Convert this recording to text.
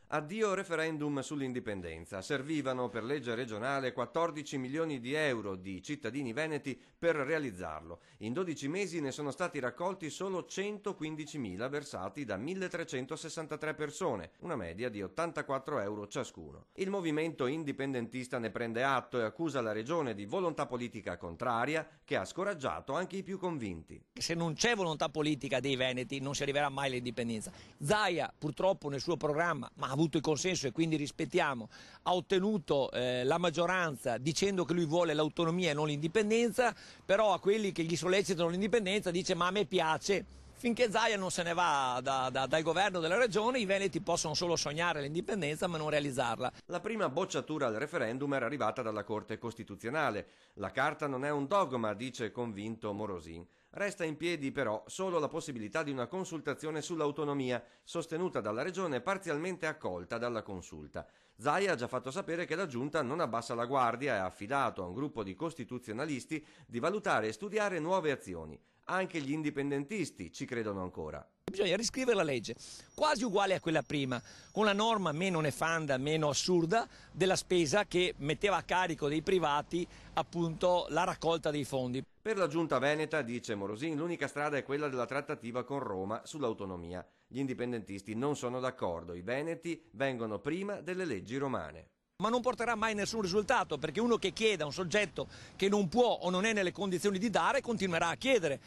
Addio referendum sull'indipendenza. Servivano per legge regionale 14 milioni di euro di cittadini veneti per realizzarlo. In 12 mesi ne sono stati raccolti solo 115.000 versati da 1.363 persone, una media di 84 euro ciascuno. Il movimento indipendentista ne prende atto e accusa la regione di volontà politica contraria che ha scoraggiato anche i più convinti. Se non c'è volontà politica dei veneti non si arriverà mai all'indipendenza. Zaia purtroppo nel suo programma, ma ha avuto il consenso e quindi rispettiamo, ha ottenuto la maggioranza dicendo che lui vuole l'autonomia e non l'indipendenza, però a quelli che gli sollecitano l'indipendenza dice ma a me piace. Finché Zaia non se ne va dal governo della regione, i veneti possono solo sognare l'indipendenza ma non realizzarla. La prima bocciatura al referendum era arrivata dalla Corte Costituzionale. La carta non è un dogma, dice convinto Morosin. Resta in piedi però solo la possibilità di una consultazione sull'autonomia, sostenuta dalla regione e parzialmente accolta dalla consulta. Zaia ha già fatto sapere che la giunta non abbassa la guardia e ha affidato a un gruppo di costituzionalisti di valutare e studiare nuove azioni. Anche gli indipendentisti ci credono ancora. Bisogna riscrivere la legge, quasi uguale a quella prima, con la norma meno nefanda, meno assurda della spesa che metteva a carico dei privati appunto la raccolta dei fondi. Per la giunta veneta, dice Morosin, l'unica strada è quella della trattativa con Roma sull'autonomia. Gli indipendentisti non sono d'accordo, i veneti vengono prima delle leggi romane. Ma non porterà mai nessun risultato, perché uno che chiede a un soggetto che non può o non è nelle condizioni di dare continuerà a chiedere.